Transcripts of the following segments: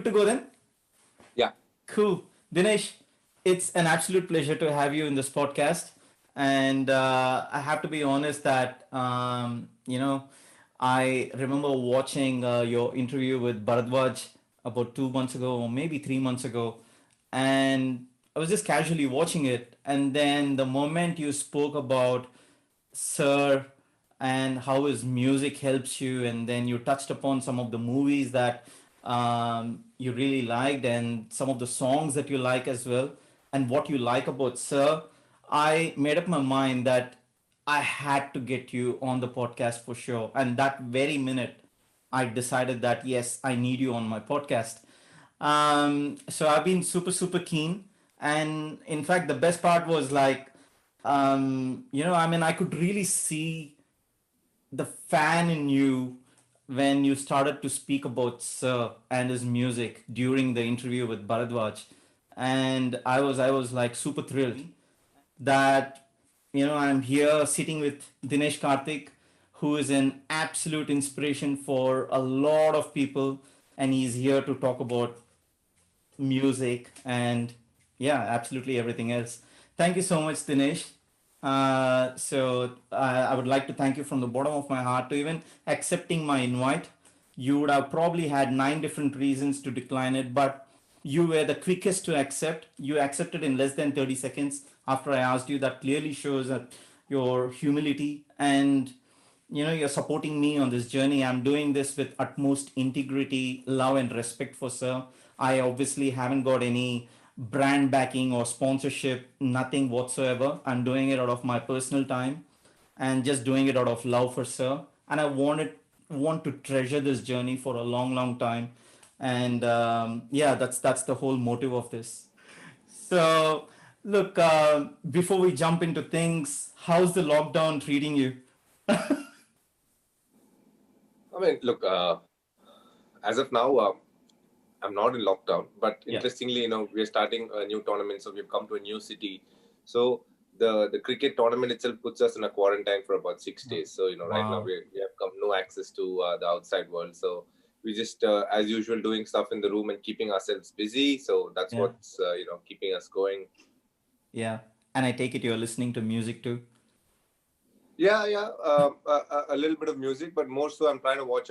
good to go then? Yeah. Cool. Dinesh, it's an absolute pleasure to have you in this podcast. And I have to be honest that, I remember watching your interview with Bharadwaj about 2 months ago, or maybe 3 months ago. And I was just casually watching it. And then the moment you spoke about Sir and how his music helps you, and then you touched upon some of the movies that you really liked and some of the songs that you like as well, and what you like about Sir. I made up my mind that I had to get you on the podcast for sure, and that very minute I decided that yes, I need you on my podcast. So I've been super keen, and in fact, the best part was like, I mean, I could really see the fan in you when you started to speak about Sir and his music during the interview with Bharadwaj, and I was like super thrilled that I'm here sitting with Dinesh Karthik, who is an absolute inspiration for a lot of people, and he's here to talk about music and yeah, absolutely everything else. Thank you so much, Dinesh. I would like to thank you from the bottom of my heart to even accepting my invite. You would have probably had 9 different reasons to decline it, but you were the quickest to accept. You accepted in less than 30 seconds after I asked you. That clearly shows that your humility, and you're supporting me on this journey. I'm doing this with utmost integrity, love, and respect for Sir. I obviously haven't got any brand backing or sponsorship, nothing whatsoever. I'm doing it out of my personal time and just doing it out of love for Sir. And I want to treasure this journey for a long time. And yeah, that's the whole motive of this. So look, before we jump into things, how's the lockdown treating you? I mean, look, as of now, I'm not in lockdown, but Yeah. interestingly, we're starting a new tournament, so we've come to a new city. So the cricket tournament itself puts us in a quarantine for about 6 days. So right now Wow. we have come no access to the outside world. So we just as usual doing stuff in the room and keeping ourselves busy. So that's Yeah. what's keeping us going. Yeah. And I take it you're listening to music too. Yeah, yeah, a little bit of music, but more so, I'm trying to watch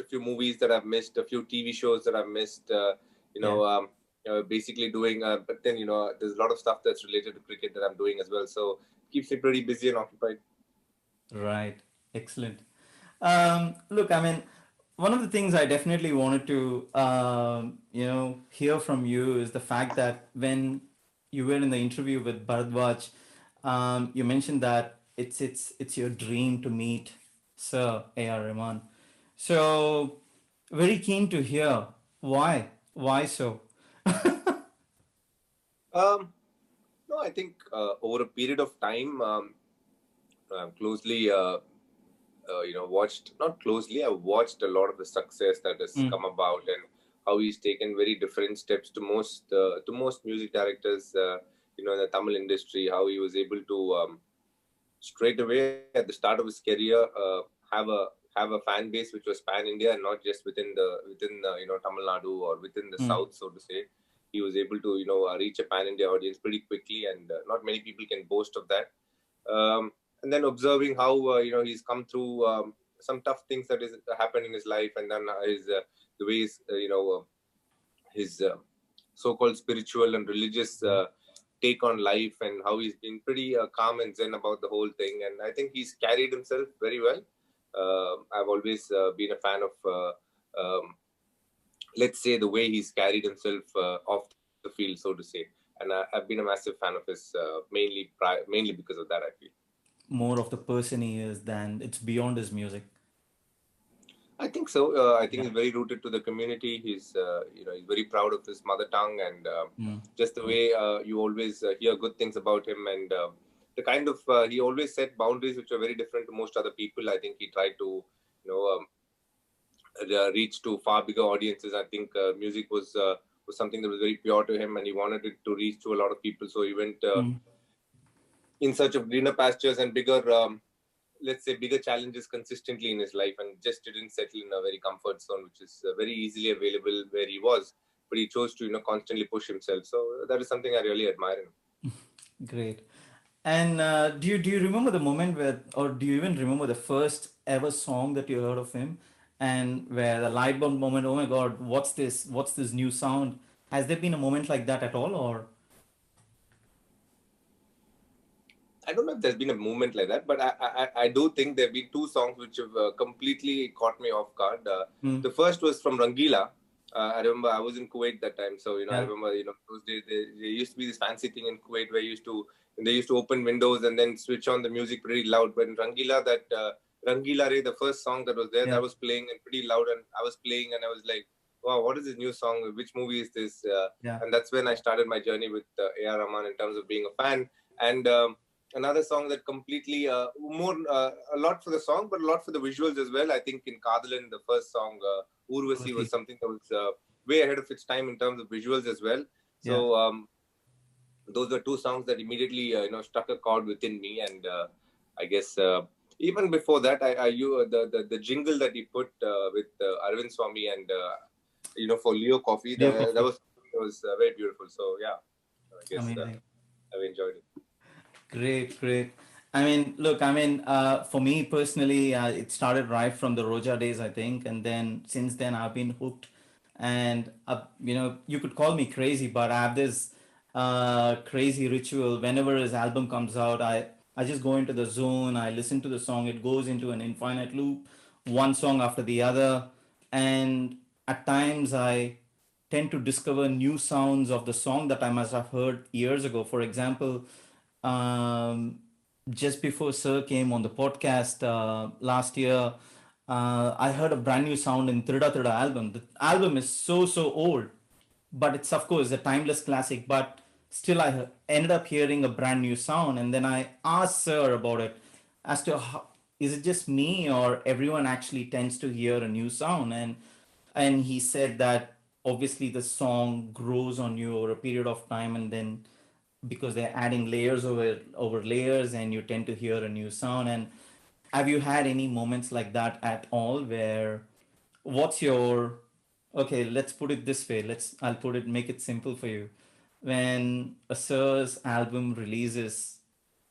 a few movies that I've missed, a few TV shows that I've missed. You Yeah. know, um, basically doing. But then there's a lot of stuff that's related to cricket that I'm doing as well. So keeps me pretty busy and occupied. Right. Excellent. Look, I mean, one of the things I definitely wanted to, hear from you is the fact that when you were in the interview with Bharadwaj, you mentioned that it's your dream to meet Sir A.R. Rahman. So, very keen to hear why. Why so? Um, no, I think over a period of time, closely, watched not closely. I watched a lot of the success that has Mm, come about and how he's taken very different steps to most music directors. In the Tamil industry, how he was able to straight away at the start of his career have a fan base which was pan India and not just within Tamil Nadu or within the mm, south, so to say. He was able to reach a pan India audience pretty quickly, and not many people can boast of that. And then observing how he's come through some tough things that is happened in his life, and then the ways his so-called spiritual and religious take on life, and how he's been pretty calm and zen about the whole thing. And I think he's carried himself very well. I've always been a fan of, let's say, the way he's carried himself off the field, so to say. And I've been a massive fan of his, mainly because of that, I feel. more of the person he is than it's beyond his music. I think so. I think Yeah. he's very rooted to the community. He's very proud of his mother tongue, and Mm, just the way you always hear good things about him, and the kind of he always set boundaries which are very different to most other people. I think he tried to, you know, um, reach to far bigger audiences. I think music was something that was very pure to him, and he wanted it to reach to a lot of people. So he went mm, in search of greener pastures and bigger let's say, bigger challenges consistently in his life and just didn't settle in a very comfort zone, which is very easily available where he was. But he chose to, constantly push himself. So that is something I really admire in him. Great. And do you remember the moment where, or do you even remember the first ever song that you heard of him, and where the light bulb moment? Oh my God, what's this? What's this new sound? Has there been a moment like that at all, or? I don't know if there's been a movement like that, but I do think there have been two songs which have completely caught me off guard. Hmm. The first was from Rangila. I remember I was in Kuwait that time, so I Yeah. remember those days there used to be this fancy thing in Kuwait where they used to open windows and then switch on the music pretty loud. But in Rangila, that Rangila Re, the first song that was there, Yeah. that was playing and pretty loud, and I was playing and I was like, wow, what is this new song? Which movie is this? Yeah. And that's when I started my journey with A.R. Rahman in terms of being a fan. And another song that completely a lot for the song but a lot for the visuals as well. I think in Kadalan, the first song, Urvasi, was Obviously. something that was way ahead of its time in terms of visuals as well. Yeah. So those were two songs that immediately struck a chord within me. And I guess even before that, the jingle that he put with Arvind Swamy and for Leo Coffee, Leo that Coffey. was very beautiful. So yeah, I guess Amazing. I've enjoyed it. Great, great. I mean, look, I mean, for me personally, it started right from the Roja days, I think, and then since then I've been hooked. And you could call me crazy, but I have this crazy ritual. Whenever his album comes out, I just go into the zone. I listen to the song. It goes into an infinite loop, one song after the other, and at times I tend to discover new sounds of the song that I must have heard years ago. For example, um, just before Sir came on the podcast last year, I heard a brand new sound in Trida Trida album. The album is so old, but it's of course a timeless classic. But still, ended up hearing a brand new sound, and then I asked Sir about it, as to how, is it just me or everyone actually tends to hear a new sound, and he said that obviously the song grows on you over a period of time, and then because they're adding layers over layers, and you tend to hear a new sound. And have you had any moments like that at all, where what's your, okay, let's put it this way, I'll put it, make it simple for you. When a Sir's album releases,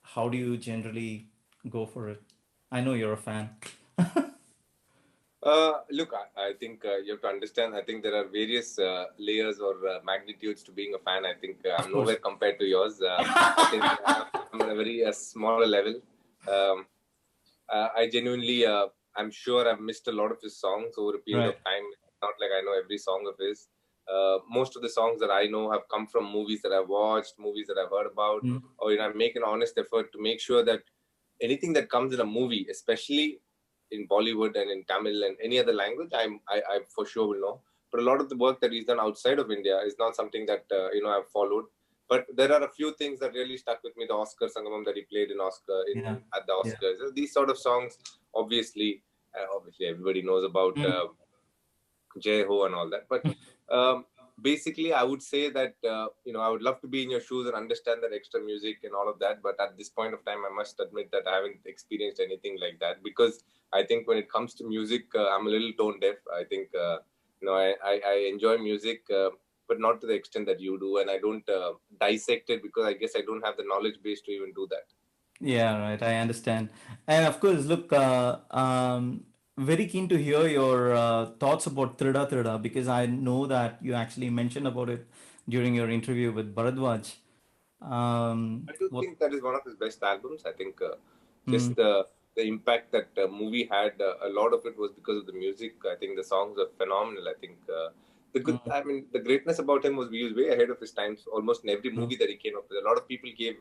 how do you generally go for it? I know you're a fan. Look, I think you have to understand. I think there are various layers or magnitudes to being a fan. I think Of I'm course. nowhere compared to yours. I think I'm at a very smaller level. Um, I genuinely, I'm sure I've missed a lot of his songs over a period of Right. time. It's not like I know every song of his. Most of the songs that I know have come from movies that I've watched, movies that I've heard about, Mm. or I make an honest effort to make sure that anything that comes in a movie, especially in Bollywood and in Tamil and any other language, I for sure will know. But a lot of the work that he's done outside of India is not something that I've followed. But there are a few things that really stuck with me. The Oscar Sangamam that he played in Oscar Yeah. at the Yeah. Oscars. These sort of songs, obviously everybody knows about Mm. Jai Ho and all that. But um, basically, I would say that I would love to be in your shoes and understand that extra music and all of that. But at this point of time, I must admit that I haven't experienced anything like that, because I think when it comes to music, I'm a little tone deaf. I think I enjoy music. But not to the extent that you do, and I don't dissect it, because I guess I don't have the knowledge base to even do that. Yeah, right. I understand. And of course, look, very keen to hear your thoughts about Trida Trida, because I know that you actually mentioned about it during your interview with Bharadwaj. I do What? think that is one of his best albums. I think Mm, just the impact that movie had, a lot of it was because of the music. I think the songs are phenomenal. I think mm, the greatness about him was he was way ahead of his times. Almost in every true. movie that he came up with, a lot of people gave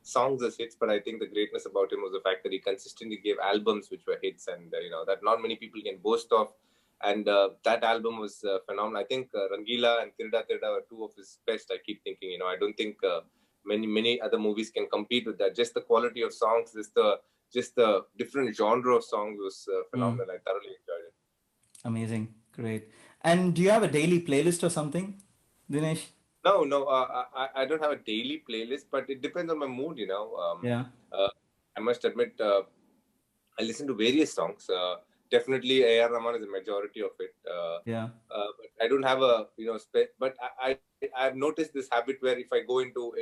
songs as hits, but I think the greatness about him was the fact that he consistently gave albums which were hits, and that not many people can boast of. And that album was phenomenal. I think Rangila and Tirda Tirda were two of his best. I keep thinking, I don't think many other movies can compete with that. Just the quality of songs, just the different genre of songs was Mm, phenomenal. I thoroughly enjoyed it. amazing. Great. And do you have a daily playlist or something, Dinesh? No, I don't have a daily playlist, but it depends on my mood. Yeah. Uh, I must admit, I listen to various songs. Definitely, A.R. Rahman is a majority of it. Yeah. But I don't have a but I've noticed this habit where if I go into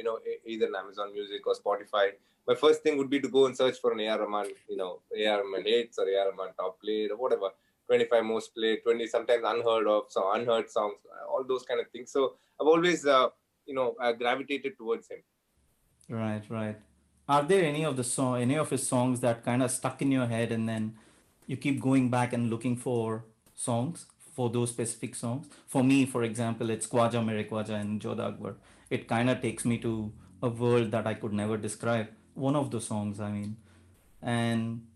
either an Amazon Music or Spotify, my first thing would be to go and search for an A.R. Rahman, A.R. Rahman hits or A.R. Rahman top played or whatever. 25 most played, 20 sometimes unheard of, so unheard songs, all those kind of things. So I've always gravitated towards him. Right, right. Are there any of his songs that kind of stuck in your head and then you keep going back and looking for songs for those specific songs? For me, for example, it's Khwaja Mere Khwaja and Jodha Akbar. It kind of takes me to a world that I could never describe. One of the songs, I mean. And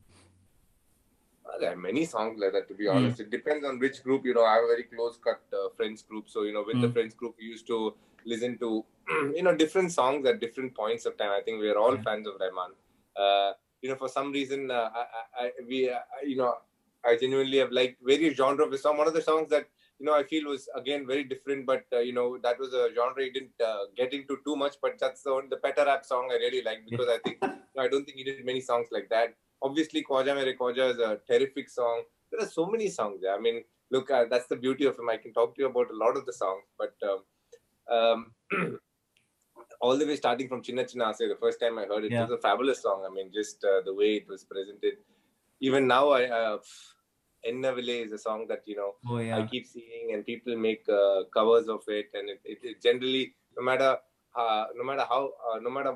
There are many songs like that, to be mm, honest. It depends on which group. I have a very close cut friends group. So, with the mm, friends group, we used to listen to, different songs at different points of time. I think we are all yeah. fans of Rahman. For some reason, I genuinely have liked various genre of the song. One of the songs that, I feel was again very different, but, that was a genre he didn't get into too much. But that's the Petta Rap song I really like because I think, I don't think he did many songs like that. Obviously, Khwaja Mere Khwaja is a terrific song. There are so many songs there. I mean, look, that's the beauty of him. I can talk to you about a lot of the songs, but all the way starting from Chinna Chinna Ase, the first time I heard it, it Yeah. was a fabulous song. I mean, just the way it was presented. Even now, Enna Vile is a song that, Oh, I yeah. keep seeing and people make covers of it. And it generally, no matter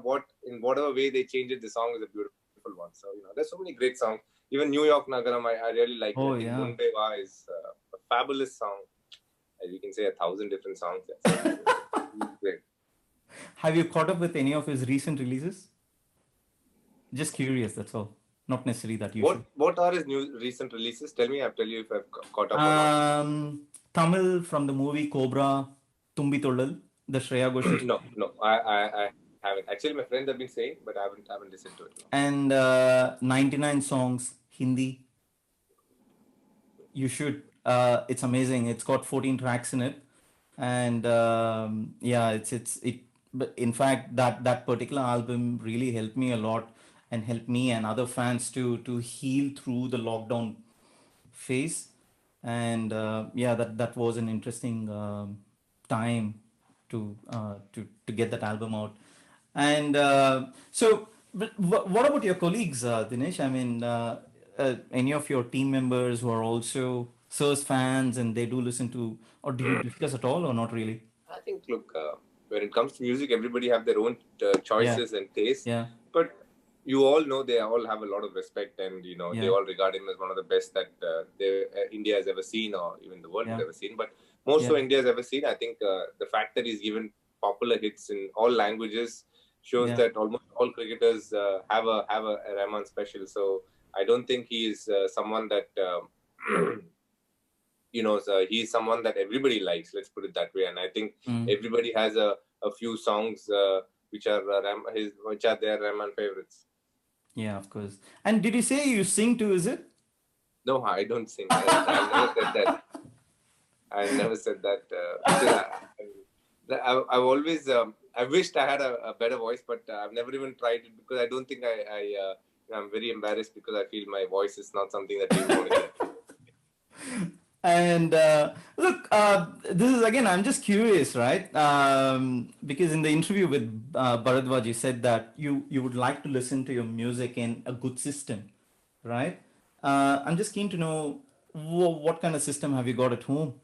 what, in whatever way they change it, the song is a beautiful one. So, there's so many great songs. Even New York Nagaram, I really like. I Oh, think yeah. Munbe Va is a fabulous song. As you can say, 1,000 different songs. Great. Have you caught up with any of his recent releases? Just curious, that's all. Not necessarily that you should. What are his new recent releases? Tell me, I'll tell you if I've caught up or not. Tamil from the movie Cobra, Tumbi Tollal, the Shreya Ghoshal, No, I haven't. Actually, my friends have been saying, but I haven't listened to it. No. and 99 songs Hindi. You should. It's amazing. It's got 14 tracks in it, and yeah, it. But in fact, that particular album really helped me a lot, and helped me and other fans to heal through the lockdown phase. And yeah, that was an interesting time to get that album out. And what about your colleagues, Dinesh? I mean, any of your team members who are also Sirs fans and they do listen to, or do you discuss at all, or not really? I think, look, when it comes to music, everybody have their own Yeah, choices and tastes. yeah, But you all know they all have a lot of respect, and they yeah, all regard him as one of the best that India has ever seen, or even the world has yeah, ever seen. But more yeah, so, India has ever seen. I think the fact that he's given popular hits in all languages shows yeah. that almost all cricketers have a Rahman special. So I don't think he is someone that. So he's someone that everybody likes. Let's put it that way. And I think Mm. everybody has a few songs which are which are their Rahman favorites. Yeah, of course. And did you say you sing too? Is it? No, I don't sing. I've never said that. I never said that because I've always I wished I had a better voice, but I've never even tried it because I don't think I'm very embarrassed because I feel my voice is not something that people want to hear. And look, this is again, I'm just curious, right? Because in the interview with Bharadwaj, you said that you would like to listen to your music in a good system, right? I'm just keen to know what kind of system have you got at home?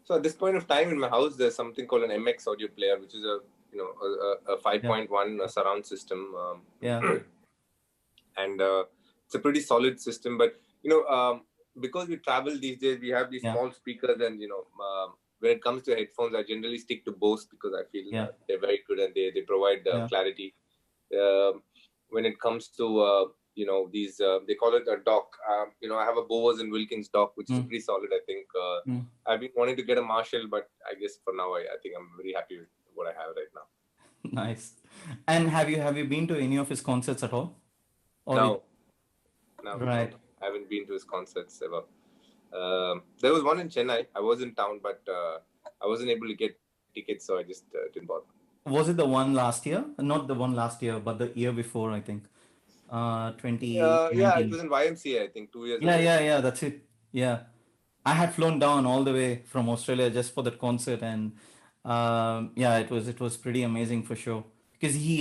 So at this point of time in my house, there's something called an MX audio player, which is a Yeah, 5.1 surround system, yeah, and it's a pretty solid system. But because we travel these days, we have these yeah, small speakers, and when it comes to headphones, I generally stick to Bose because I feel yeah, they're very good and they provide yeah. clarity. Um when it comes to these they call it a dock. I have a Bowers and Wilkins dock, which is Mm, pretty solid. I think mm. I've been wanting to get a Marshall, but I guess for now I think I'm very happy with what I have right now. Nice. And have you been to any of his concerts at all? Or it, Now, no, right. I haven't been to his concerts ever. There was one in Chennai. I was in town, but I wasn't able to get tickets, so I just didn't bother. Was it the one last year? Not the one last year, but the year before, I think. Yeah, it 2019. was in YMCA, I think, 2 years Yeah, ago. yeah, yeah, that's it. Yeah. I had flown down all the way from Australia just for that concert, and yeah, it was pretty amazing for sure. Because he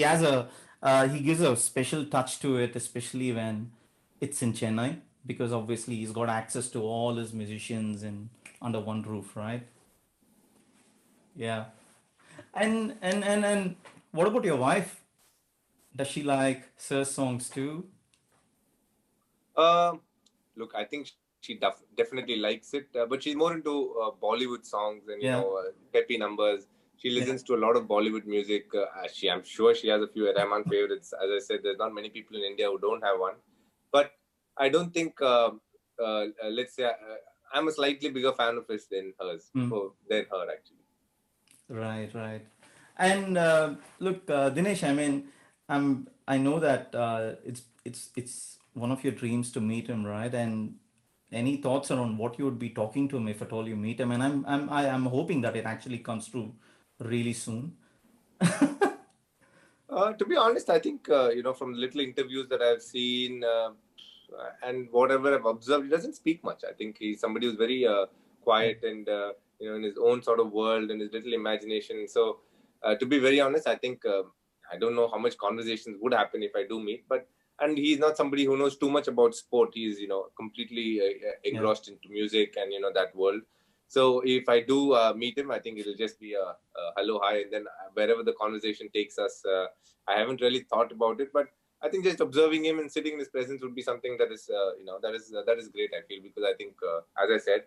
gives a special touch to it, especially when it's in Chennai, because obviously he's got access to all his musicians and under one roof, right? Yeah. And what about your wife? Does she like Sir's songs too? Um, Look, I think she definitely likes it, but she's more into Bollywood songs and Yeah, peppy numbers. She yeah, listens to a lot of Bollywood music. I'm sure she has a few Rahman favorites. As I said, there's not many people in India who don't have one. But I don't think, let's say, I'm a slightly bigger fan of his than hers, mm, than her actually. right, right. And look, Dinesh, I mean, I know that it's one of your dreams to meet him, right? And any thoughts around what you would be talking to him if at all you meet him? And I'm hoping that it actually comes true really soon. To be honest, I think from the little interviews that I've seen and whatever I've observed, he doesn't speak much. I think he's somebody who's very Yeah, quiet and in his own sort of world and his little imagination. So, to be very honest, I think I don't know how much conversations would happen if I do meet, but and he's not somebody who knows too much about sport. He's completely yeah, engrossed into music and that world. So if I do meet him, I think it'll just be a hello, hi, and then wherever the conversation takes us. I haven't really thought about it, but I think just observing him and sitting in his presence would be something that is, that is great. I feel because I think, as I said,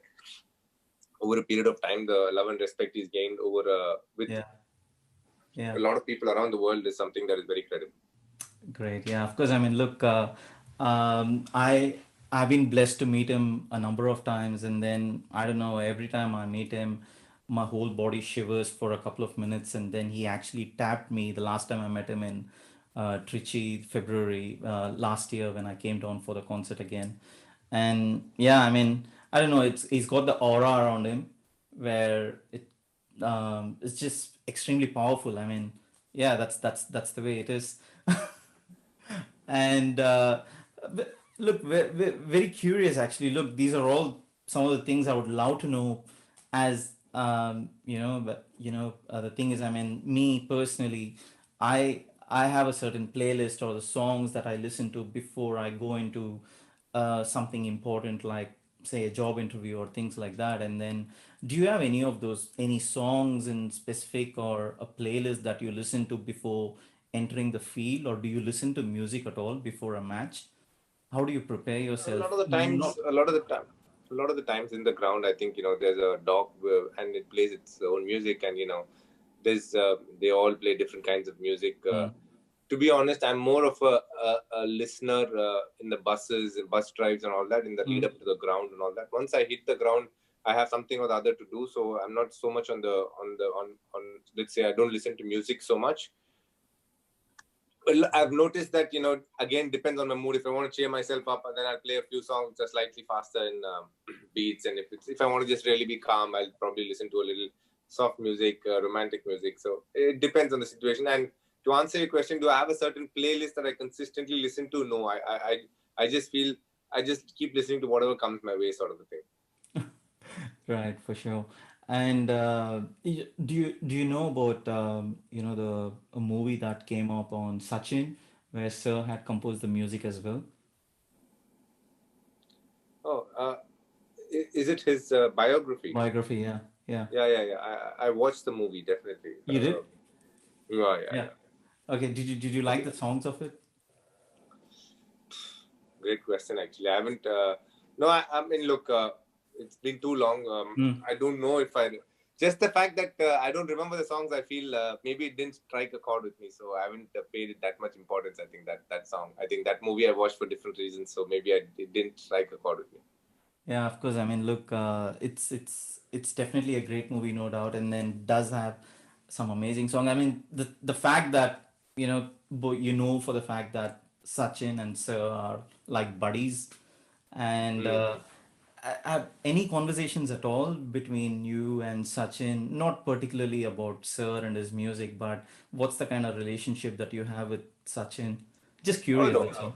over a period of time, the love and respect he's gained over with yeah, yeah. a lot of people around the world is something that is very credible. Great. Yeah, of course. I mean, look, I've been blessed to meet him a number of times, and then I don't know, every time I meet him, my whole body shivers for a couple of minutes, and then he actually tapped me the last time I met him in Trichy, February last year when I came down for the concert again. And yeah, I mean, I don't know, he's got the aura around him where it's just extremely powerful. I mean, yeah, that's the way it is. And look, very curious actually. Look, these are all some of the things I would love to know. As but the thing is, I mean, me personally, I have a certain playlist or the songs that I listen to before I go into something important, like say a job interview or things like that. And then, do you have any of those, any songs in specific or a playlist that you listen to before entering the field, or do you listen to music at all before a match? How do you prepare A yourself? lot of the times, Not, a lot of the times in the ground, I think there's a dog and it plays its own music, and there's they all play different kinds of music. mm, To be honest, I'm more of a listener in the buses and bus drives and all that in the lead mm, up to the ground and all that. Once I hit the ground, I have something or the other to do, so I'm not so much on let's say I don't listen to music so much. Well, I've noticed that again depends on my mood. If I want to cheer myself up, then I'll play a few songs just slightly faster in beats. And if I want to just really be calm, I'll probably listen to a little soft music, romantic music. So it depends on the situation. And to answer your question, do I have a certain playlist that I consistently listen to? No, I just feel I just keep listening to whatever comes my way, sort of a thing. right, for sure. And do you know about the a movie that came up on Sachin, where Sir had composed the music as well? Oh, is it his biography? Biography, yeah, yeah. Yeah, yeah, yeah. I watched the movie definitely. You did? Yeah, yeah, Yeah. yeah. Okay. Did you like the songs of it? Great question, actually. I haven't. No, I mean, look, it's been too long. Mm. I don't know if I. Just the fact that I don't remember the songs, I feel maybe it didn't strike a chord with me, so I haven't paid it that much importance. I think that song. I think that movie I watched for different reasons, so maybe it didn't strike a chord with me. Yeah, of course. I mean, look, it's definitely a great movie, no doubt, and then does have some amazing song. I mean, the fact that for the fact that Sachin and Sir are like buddies, and Mm-hmm. have any conversations at all between you and Sachin? Not particularly about Sir and his music, but what's the kind of relationship that you have with Sachin? Just Oh curious, no, that's all.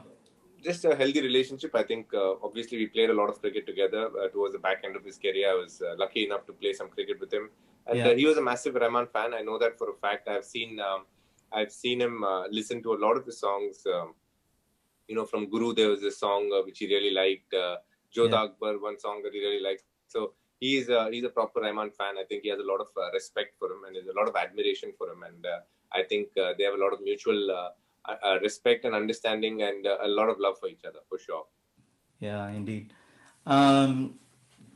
just a healthy relationship. I think obviously we played a lot of cricket together towards the back end of his career. I was lucky enough to play some cricket with him, and Yeah. he was a massive Rahman fan. I know that for a fact. I've seen him listen to a lot of the songs. From Guru, there was a song which he really liked. Yeah. Jodha Akbar, one song that he really liked. So he's a proper Rahman fan. I think he has a lot of respect for him and there's a lot of admiration for him. And I think they have a lot of mutual respect and understanding and a lot of love for each other for sure. Yeah, indeed. Um,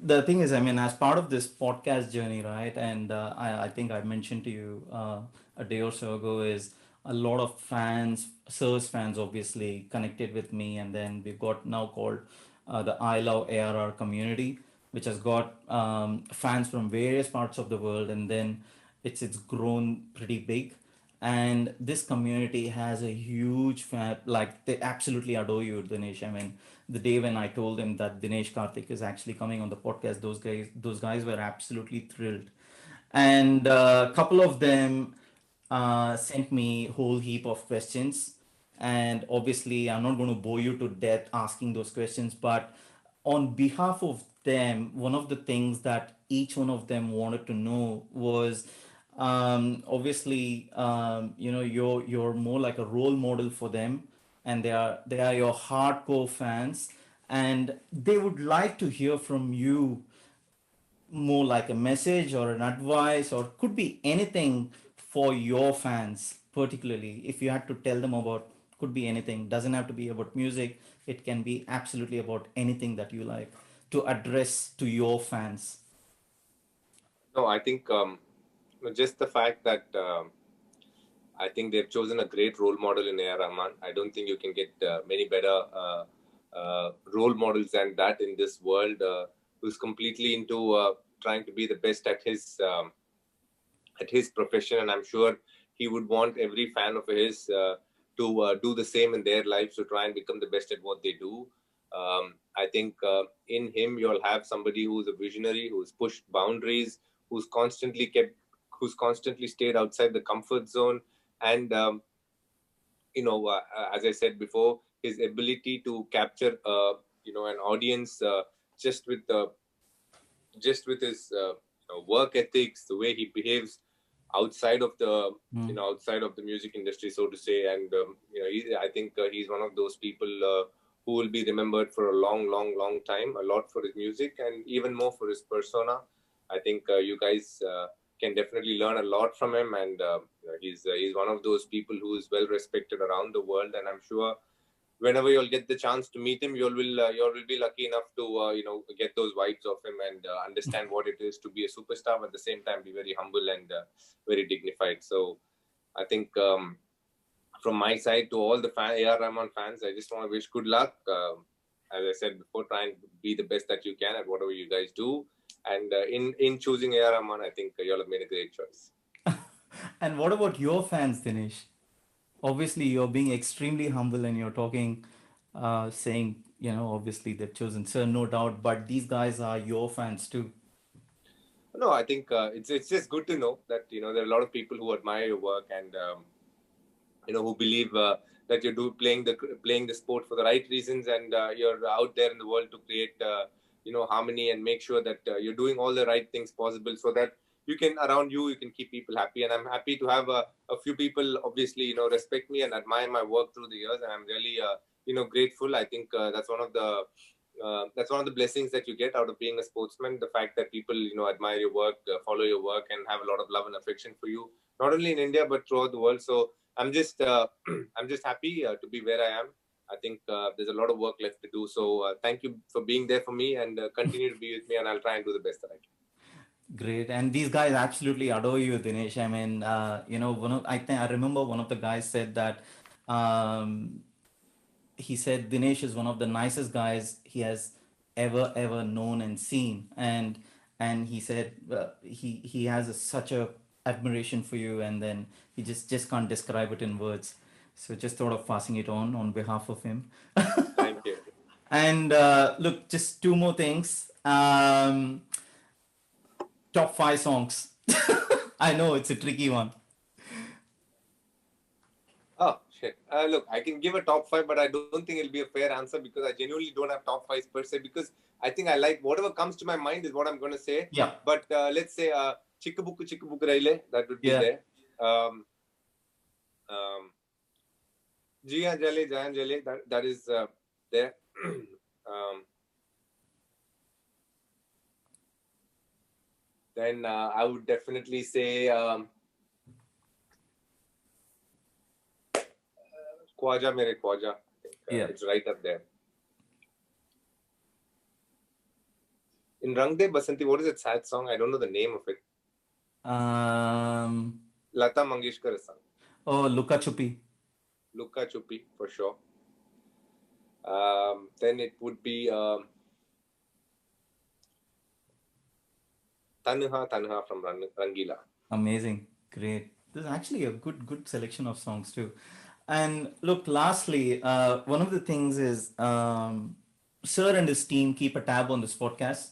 the thing is, I mean, as part of this podcast journey, right? And I think I mentioned to you a day or so ago is a lot of fans, Sirs fans, obviously connected with me, and then we've got now called the I Love ARR community, which has got fans from various parts of the world, and then it's grown pretty big. And this community has a huge fan, like they absolutely adore you, Dinesh. I mean, the day when I told them that Dinesh Karthik is actually coming on the podcast, those guys were absolutely thrilled. And a couple of them sent me whole heap of questions. And obviously, I'm not going to bore you to death asking those questions, but on behalf of them, one of the things that each one of them wanted to know was, obviously, you're more like a role model for them, and they are your hardcore fans, and they would like to hear from you more like a message or an advice, or could be anything for your fans. Particularly if you had to tell them about, could be anything, doesn't have to be about music, it can be absolutely about anything that you like to address to your fans. No, I think just the fact that I think they've chosen a great role model in A.R. Rahman. I don't think you can get many better role models than that in this world. Who's completely into trying to be the best at his profession, and I'm sure he would want every fan of his to do the same in their lives to try and become the best at what they do. I think in him you'll have somebody who's a visionary, who's pushed boundaries, who's constantly kept, who's constantly stayed outside the comfort zone, and as I said before, his ability to capture an audience just with the just with his work ethics, the way he behaves outside of the Mm. outside of the music industry, so to say. And I think he's one of those people who will be remembered for a long, long, long time. A lot for his music, and even more for his persona. I think you guys can definitely learn a lot from him, and he's one of those people who is well respected around the world. And I'm sure whenever you'll get the chance to meet him, you will be lucky enough to get those vibes of him and understand what it is to be a superstar, but at the same time be very humble and very dignified. So I think from my side to all the AR Rahman fans, I just want to wish good luck. As I said before, try and be the best that you can at whatever you guys do. And in choosing AR Rahman, I think you all have made a great choice. And what about your fans, Dinesh? Obviously you're being extremely humble and you're talking, saying, obviously they've chosen Sir, no doubt, but these guys are your fans too. No, I think it's just good to know that there are a lot of people who admire your work and who believe that you're playing the sport for the right reasons, and you're out there in the world to create harmony and make sure that you're doing all the right things possible so that you can keep people happy. And I'm happy to have a few people obviously respect me and admire my work through the years, and I'm really grateful. I think that's one of the blessings that you get out of being a sportsman, the fact that people admire your work, follow your work, and have a lot of love and affection for you, not only in India but throughout the world. So I'm just I'm just happy to be where I am. I think there's a lot of work left to do. So thank you for being there for me, and continue to be with me, and I'll try and do the best that I can. Great. And these guys absolutely adore you, Dinesh. I mean, I think I remember one of the guys said that, um, he said Dinesh is one of the nicest guys he has ever known and seen, and he said, he has such a admiration for you, and then he just can't describe it in words. So just thought of passing it on behalf of him. Thank you. And look, just two more things. Top five songs. I know it's a tricky one. Oh shit! Look, I can give a top five, but I don't think it'll be a fair answer because I genuinely don't have top fives per se. Because I think I like whatever comes to my mind is what I'm going to say. Yeah, But let's say Chikkabuku Raile, that would be yeah, there. Um, Jiya Jale, Jayan Jale, that is there. um, then I would definitely say Khwaja Mere Khwaja. I think yeah. it's right up there. In Rang De Basanti, what is that sad song? I don't know the name of it. Um, Lata Mangeshkar song. oh, Luka Chupi. Luka Chupi for sure. Then it would be Tanha Tanha from Rangila. Amazing. Great. This is actually a good selection of songs too. And look, lastly, one of the things is Sir and his team keep a tab on this podcast.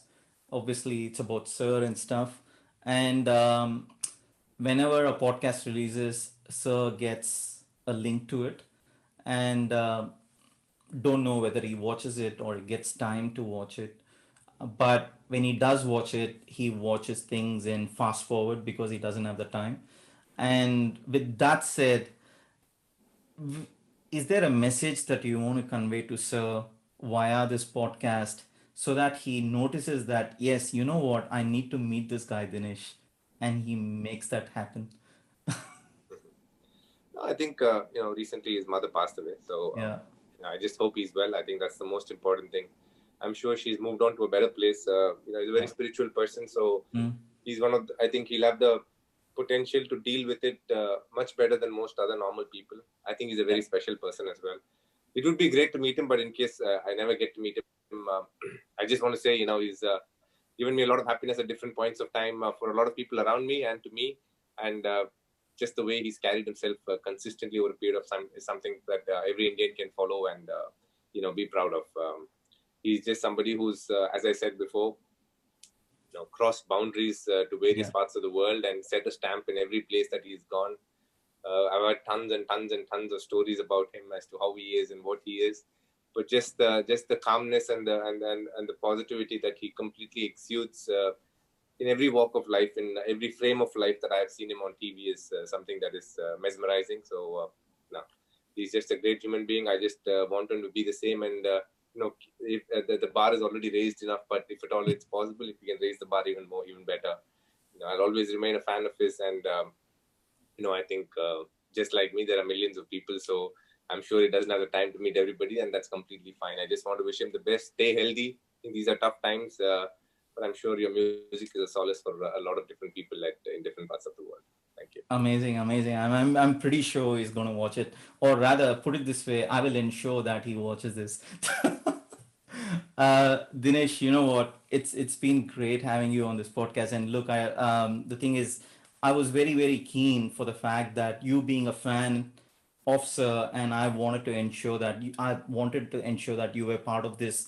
Obviously, it's about Sir and stuff. And whenever a podcast releases, Sir gets a link to it. And don't know whether he watches it or gets time to watch it. But when he does watch it, he watches things in fast forward because he doesn't have the time. And with that said, is there a message that you want to convey to Sir via this podcast so that he notices that, yes, you know what, I need to meet this guy Dinesh, and he makes that happen? No, I think recently his mother passed away, so Yeah. I just hope he's well. I think that's the most important thing. I'm sure she's moved on to a better place. He's a very Yeah. spiritual person, so Mm. he's one of. I think he'll have the potential to deal with it much better than most other normal people. I think he's a Yeah. very special person as well. It would be great to meet him, but in case I never get to meet him, I just want to say, he's given me a lot of happiness at different points of time for a lot of people around me and to me, and just the way he's carried himself consistently over a period of time is something that every Indian can follow and be proud of. He's just somebody who's, as I said before, crossed boundaries to various Yeah. parts of the world and set a stamp in every place that he's gone. I've heard tons and tons and tons of stories about him as to how he is and what he is, but just the calmness and the positivity that he completely exudes in every walk of life, in every frame of life that I've seen him on TV is something that is mesmerizing. So, no, he's just a great human being. I just want him to be the same, and if the bar is already raised enough, but if at all it's possible, if we can raise the bar even more, even better. I'll always remain a fan of his, and I think just like me, there are millions of people, so I'm sure he doesn't have the time to meet everybody, and that's completely fine. I just want to wish him the best. Stay healthy. I think these are tough times, but I'm sure your music is a solace for a lot of different people in different parts of the world. Thank you. Amazing, amazing. I'm pretty sure he's gonna watch it, or rather, put it this way, I will ensure that he watches this. Dinesh, you know what? It's been great having you on this podcast. And look, I the thing is, I was very keen for the fact that you being a fan of Sir, and I wanted to ensure that you were part of this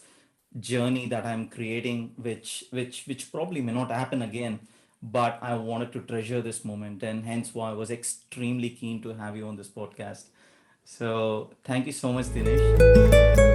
journey that I'm creating, which probably may not happen again, but I wanted to treasure this moment, and hence why I was extremely keen to have you on this podcast. So thank you so much, Dinesh.